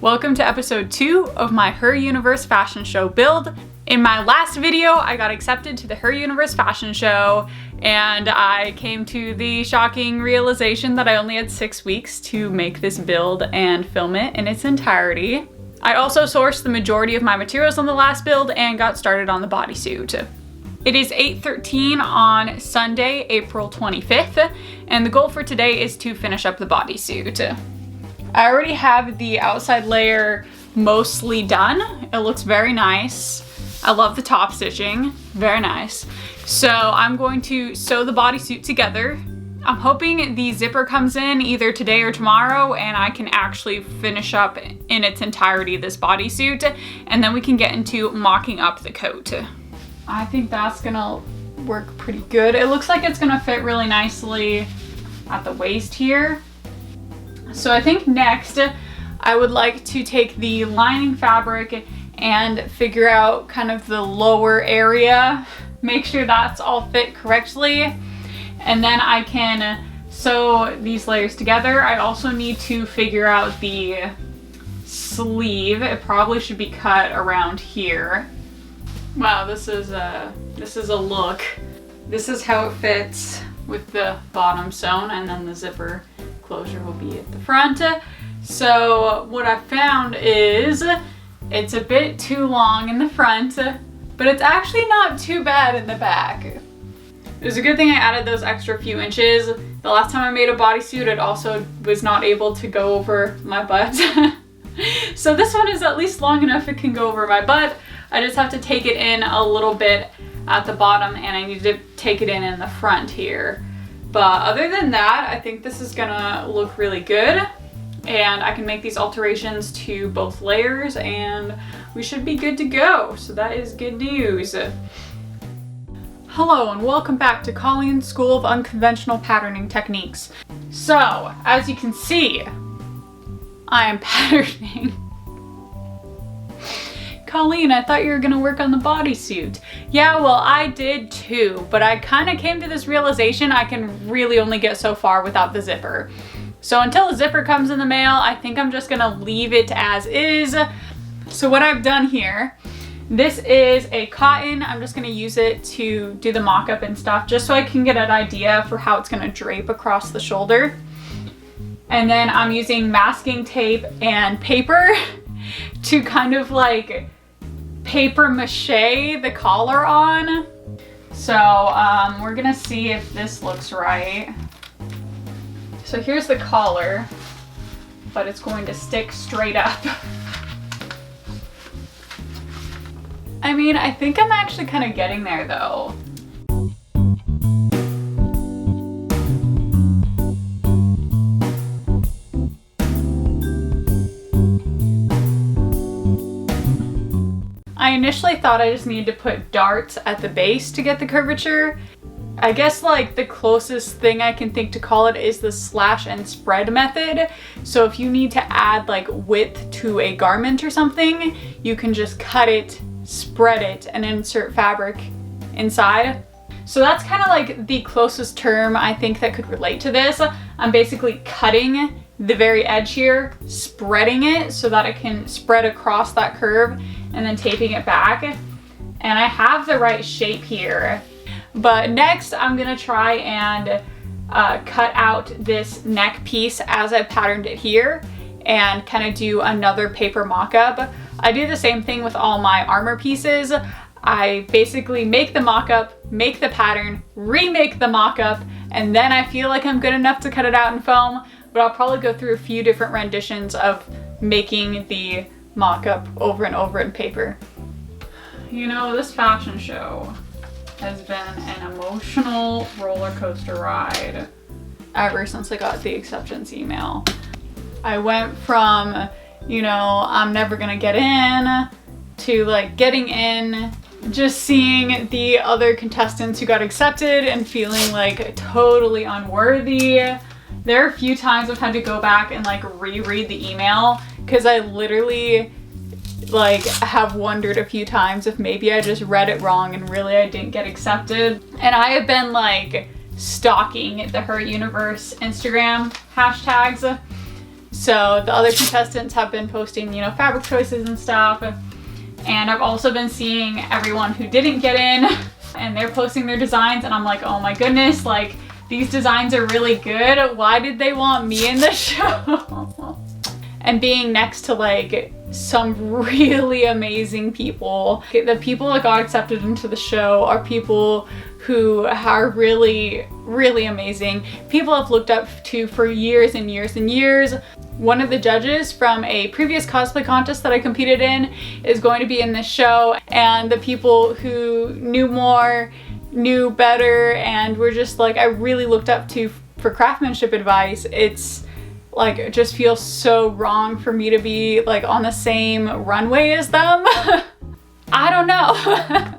Welcome to episode 2 of my HerUniverse Fashion Show build. In my last video, I got accepted to the HerUniverse Fashion Show, and I came to the shocking realization that I only had 6 weeks to make this build and film it in its entirety. I also sourced the majority of my materials on the last build and got started on the bodysuit. It is 8:13 on Sunday, April 25th, and the goal for today is to finish up the bodysuit. I already have the outside layer mostly done. It looks very nice. I love the top stitching, very nice. So I'm going to sew the bodysuit together. I'm hoping the zipper comes in either today or tomorrow and I can actually finish up in its entirety this bodysuit, and then we can get into mocking up the coat. I think that's gonna work pretty good. It looks like it's gonna fit really nicely at the waist here. So I think next I would like to take the lining fabric and figure out kind of the lower area, make sure that's all fit correctly, and then I can sew these layers together. I also need to figure out the sleeve. It probably should be cut around here. Wow, this is a look. This is how it fits with the bottom sewn, and then the zipper closure will be at the front. So what I found is it's a bit too long in the front, but it's actually not too bad in the back. It was a good thing I added those extra few inches. The last time I made a bodysuit, it also was not able to go over my butt. So this one is at least long enough it can go over my butt. I just have to take it in a little bit at the bottom, and I need to take it in the front here. But other than that, I think this is gonna look really good, and I can make these alterations to both layers and we should be good to go. So that is good news. Hello and welcome back to Colleen's School of Unconventional Patterning Techniques. So as you can see, I am patterning. Colleen, I thought you were gonna work on the bodysuit. Yeah, well, I did too, but I kind of came to this realization I can really only get so far without the zipper. So until the zipper comes in the mail, I think I'm just gonna leave it as is. So what I've done here, this is a cotton. I'm just gonna use it to do the mock-up and stuff, just so I can get an idea for how it's gonna drape across the shoulder. And then I'm using masking tape and paper to kind of like paper mache the collar on. So we're gonna see if this looks right. So here's the collar, but it's going to stick straight up. I mean, I think I'm actually kind of getting there though. I initially thought I just needed to put darts at the base to get the curvature. I guess like the closest thing I can think to call it is the slash and spread method. So if you need to add like width to a garment or something, you can just cut it, spread it, and insert fabric inside. So that's kind of like the closest term I think that could relate to this. I'm basically cutting the very edge here, spreading it so that it can spread across that curve, and then taping it back. And I have the right shape here. But next I'm gonna try and cut out this neck piece as I patterned it here and kind of do another paper mock-up. I do the same thing with all my armor pieces. I basically make the mock-up, make the pattern, remake the mock-up, and then I feel like I'm good enough to cut it out in foam, but I'll probably go through a few different renditions of making the mock-up over and over in paper. You know, this fashion show has been an emotional roller coaster ride ever since I got the acceptance email. I went from, you know, I'm never gonna get in, to like getting in, just seeing the other contestants who got accepted and feeling like totally unworthy. There are a few times I've had to go back and like reread the email because I literally like have wondered a few times if maybe I just read it wrong and really I didn't get accepted. And I have been like stalking the HerUniverse Instagram hashtags So the other contestants have been posting, you know, fabric choices and stuff. And I've also been seeing everyone who didn't get in and they're posting their designs, and I'm like, oh my goodness, like these designs are really good. Why did they want me in the show? And being next to like some really amazing people. The people that got accepted into the show are people who are really, really amazing. People I've looked up to for years and years and years. One of the judges from a previous cosplay contest that I competed in is going to be in this show, and the people who knew more, knew better, and were just like, I really looked up to for craftsmanship advice. It's like, it just feels so wrong for me to be like on the same runway as them. I don't know.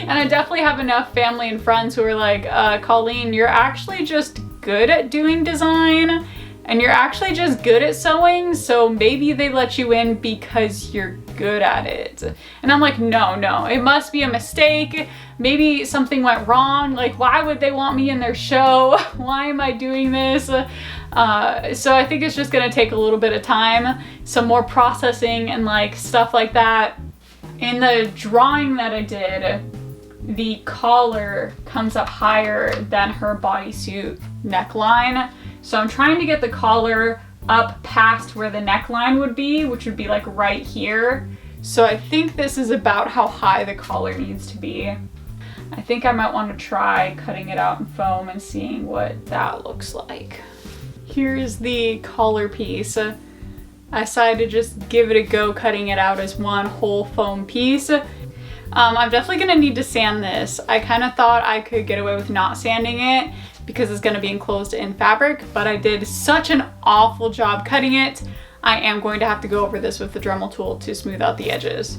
And I definitely have enough family and friends who are like, Colleen, you're actually just good at doing design, and you're actually just good at sewing, so maybe they let you in because you're good at it. And I'm like, no, it must be a mistake. Maybe something went wrong. Like, why would they want me in their show? Why am I doing this? So I think it's just gonna take a little bit of time, some more processing and like stuff like that. In the drawing that I did, the collar comes up higher than her bodysuit neckline. So I'm trying to get the collar up past where the neckline would be, which would be like right here. So I think this is about how high the collar needs to be. I think I might want to try cutting it out in foam and seeing what that looks like. Here's the collar piece. I decided to just give it a go cutting it out as one whole foam piece. I'm definitely gonna need to sand this. I kind of thought I could get away with not sanding it because it's gonna be enclosed in fabric, but I did such an awful job cutting it. I am going to have to go over this with the Dremel tool to smooth out the edges.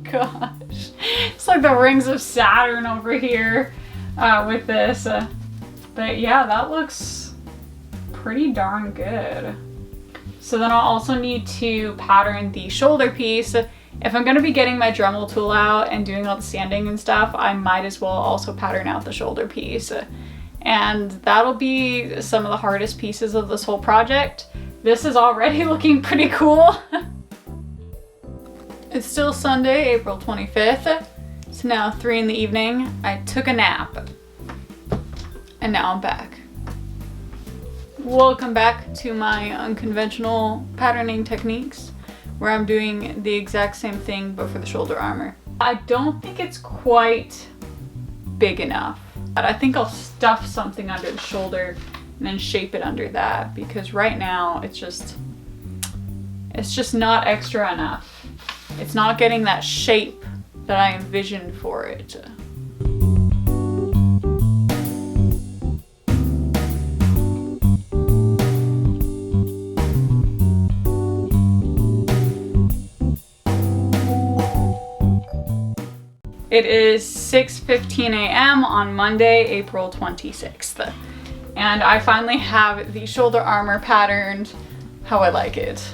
Gosh, it's like the rings of Saturn over here with this. But yeah, that looks pretty darn good. So then I'll also need to pattern the shoulder piece. If I'm gonna be getting my Dremel tool out and doing all the sanding and stuff, I might as well also pattern out the shoulder piece. And that'll be some of the hardest pieces of this whole project. This is already looking pretty cool. It's still Sunday, April 25th. It's now 3 in the evening. I took a nap. And now I'm back. Welcome back to my unconventional patterning techniques, where I'm doing the exact same thing but for the shoulder armor. I don't think it's quite big enough, but I think I'll stuff something under the shoulder and then shape it under that, because right now it's just not extra enough. It's not getting that shape that I envisioned for it. It is 6:15 a.m. on Monday, April 26th. And I finally have the shoulder armor patterned how I like it.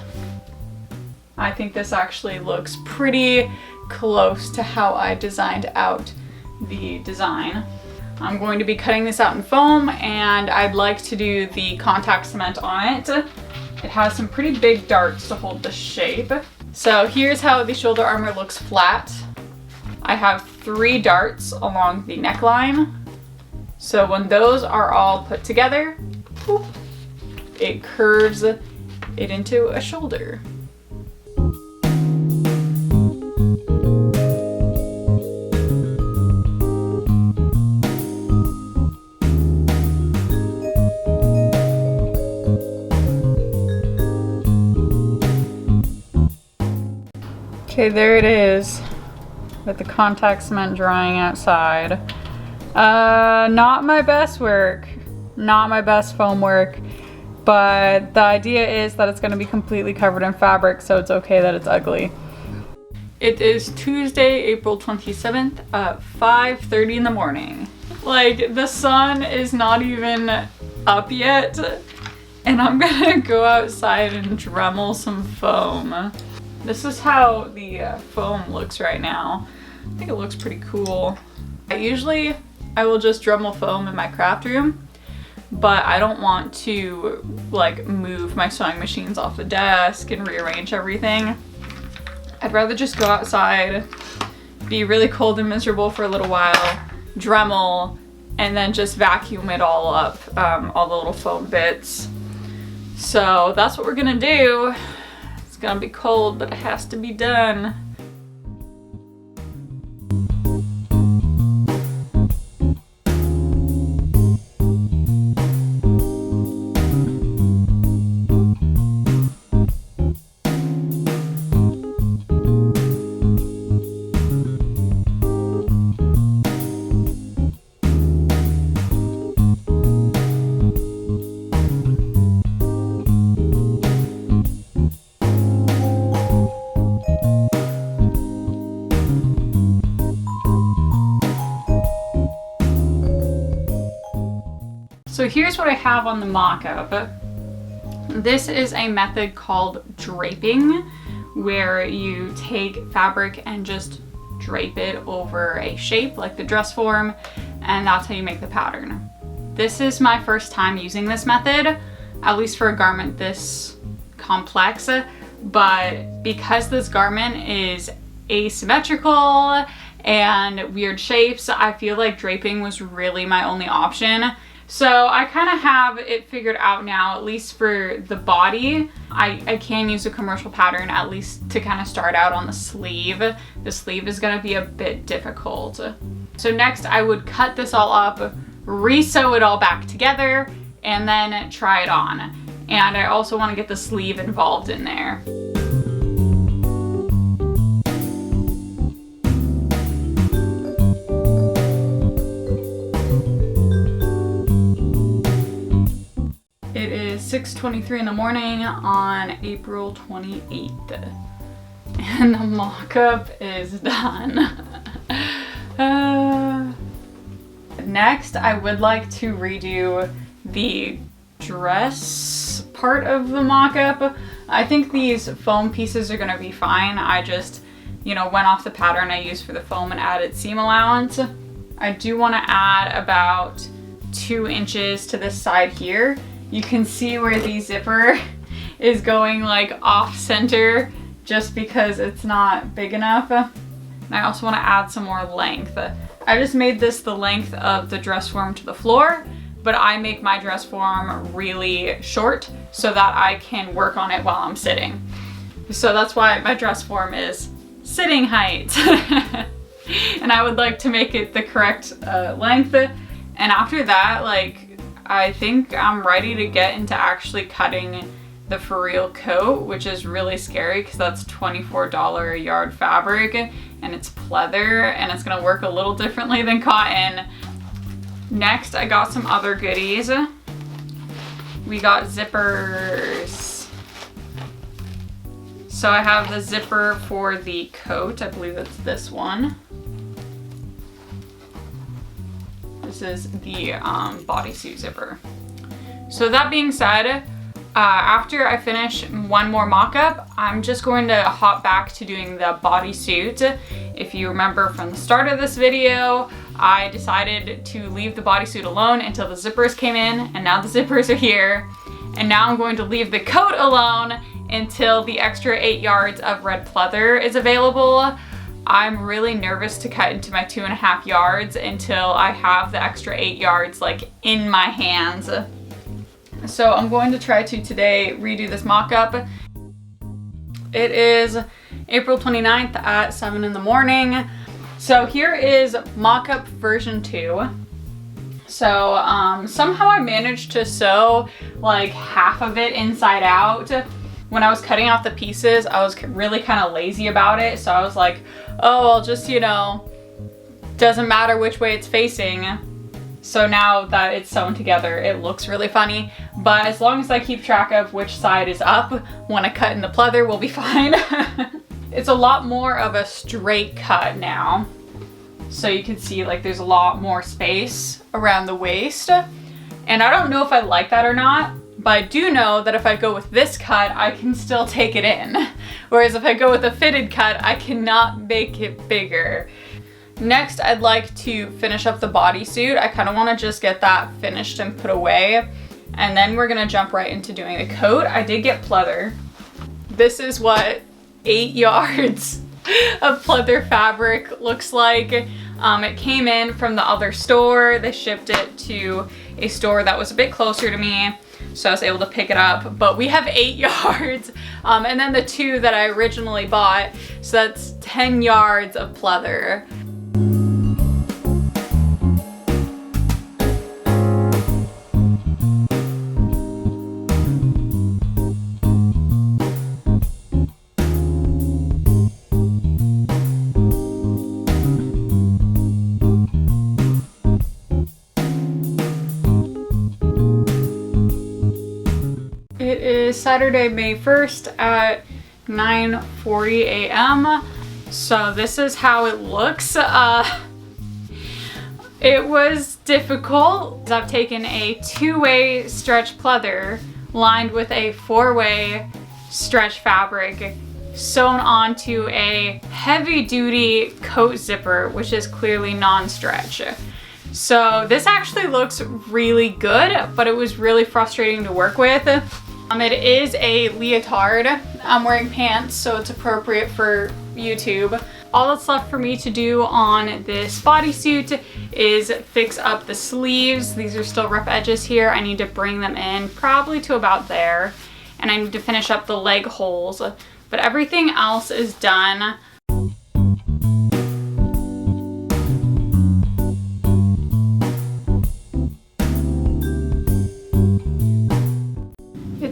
I think this actually looks pretty close to how I designed out the design. I'm going to be cutting this out in foam, and I'd like to do the contact cement on it. It has some pretty big darts to hold the shape. So here's how the shoulder armor looks flat. I have 3 darts along the neckline. So when those are all put together, whoop, it curves it into a shoulder. Okay, there it is, with the contact cement drying outside. Not my best work, not my best foam work, but the idea is that it's going to be completely covered in fabric, so it's okay that it's ugly. It is Tuesday, April 27th at 5:30 in the morning. Like, the sun is not even up yet, and I'm gonna go outside and Dremel some foam. This is how the foam looks right now. I think it looks pretty cool. I usually I will just Dremel foam in my craft room, but I don't want to like move my sewing machines off the desk and rearrange everything. I'd rather just go outside, be really cold and miserable for a little while, Dremel, and then just vacuum it all up, all the little foam bits. So that's what we're gonna do. It's gonna be cold, but it has to be done. So here's what I have on the mock-up. This is a method called draping, where you take fabric and just drape it over a shape like the dress form, and that's how you make the pattern. This is my first time using this method, at least for a garment this complex, but because this garment is asymmetrical and weird shapes, I feel like draping was really my only option. So I kind of have it figured out now, at least for the body. I can use a commercial pattern at least to kind of start out on the sleeve. The sleeve is going to be a bit difficult. So next I would cut this all up, re-sew it all back together, and then try it on. And I also want to get the sleeve involved in there. It is 6:23 in the morning on April 28th, and the mock-up is done. Next, I would like to redo the dress part of the mock-up. I think these foam pieces are gonna be fine. I just, went off the pattern I used for the foam and added seam allowance. I do want to add about 2 inches to this side here. You can see where the zipper is going like off center just because it's not big enough. And I also want to add some more length. I just made this the length of the dress form to the floor, but I make my dress form really short so that I can work on it while I'm sitting. So that's why my dress form is sitting height. And I would like to make it the correct length. And after that, I think I'm ready to get into actually cutting the for real coat, which is really scary because that's $24 a yard fabric and it's pleather and it's gonna work a little differently than cotton. Next, I got some other goodies. We got zippers. So I have the zipper for the coat. I believe it's this one. This is the bodysuit zipper. So that being said, after I finish one more mock-up, I'm just going to hop back to doing the bodysuit. If you remember from the start of this video, I decided to leave the bodysuit alone until the zippers came in, and now the zippers are here. And now I'm going to leave the coat alone until the extra 8 yards of red pleather is available. I'm really nervous to cut into my 2.5 yards until I have the extra 8 yards in my hands. So I'm going to try to today redo this mock-up. It is April 29th at 7 in the morning. So here is mock-up version 2. So somehow I managed to sew half of it inside out. When I was cutting off the pieces, I was really kind of lazy about it. So I was like, oh, I'll just, doesn't matter which way it's facing. So now that it's sewn together, it looks really funny. But as long as I keep track of which side is up when I cut in the pleather, we'll be fine. It's a lot more of a straight cut now. So you can see there's a lot more space around the waist. And I don't know if I like that or not. But I do know that if I go with this cut, I can still take it in. Whereas if I go with a fitted cut, I cannot make it bigger. Next, I'd like to finish up the bodysuit. I kind of want to just get that finished and put away. And then we're gonna jump right into doing the coat. I did get pleather. This is what 8 yards of pleather fabric looks like. It came in from the other store. They shipped it to a store that was a bit closer to me, so I was able to pick it up. But we have 8 yards, and then the 2 that I originally bought, so that's 10 yards of pleather. It is Saturday, May 1st at 9:40 a.m. So this is how it looks. It was difficult. I've taken a 2-way stretch pleather lined with a 4-way stretch fabric sewn onto a heavy-duty coat zipper, which is clearly non-stretch. So this actually looks really good, but it was really frustrating to work with. It is a leotard. I'm wearing pants, so it's appropriate for YouTube. All that's left for me to do on this bodysuit is fix up the sleeves. These are still rough edges here. I need to bring them in probably to about there. And I need to finish up the leg holes, but everything else is done.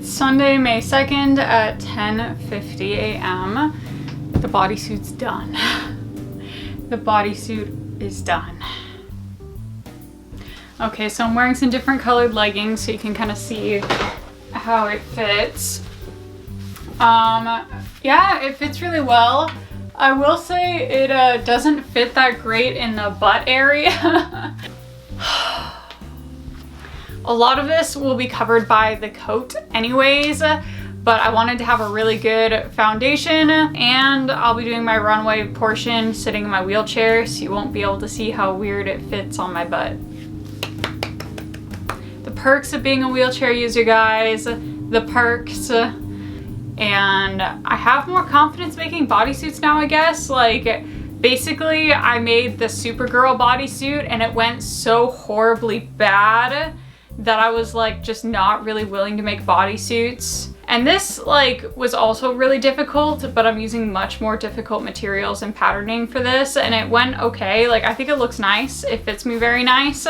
Sunday, May 2nd at 10:50 a.m. The bodysuit's done. The bodysuit is done. Okay, so I'm wearing some different colored leggings so you can kind of see how it fits. Yeah, it fits really well. I will say it doesn't fit that great in the butt area. A lot of this will be covered by the coat anyways, but I wanted to have a really good foundation, and I'll be doing my runway portion sitting in my wheelchair, so you won't be able to see how weird it fits on my butt. The perks of being a wheelchair user, guys, the perks. And I have more confidence making bodysuits now, I guess. Like, basically, I made the Supergirl bodysuit and it went so horribly bad that I was like just not really willing to make bodysuits. And this like was also really difficult, but I'm using much more difficult materials and patterning for this, and it went okay. Like, I think it looks nice. It fits me very nice.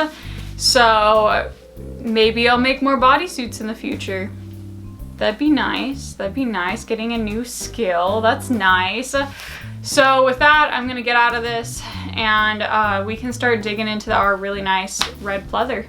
So maybe I'll make more bodysuits in the future. That'd be nice. That'd be nice. Getting a new skill. That's nice. So with that, I'm gonna get out of this and we can start digging into our really nice red pleather.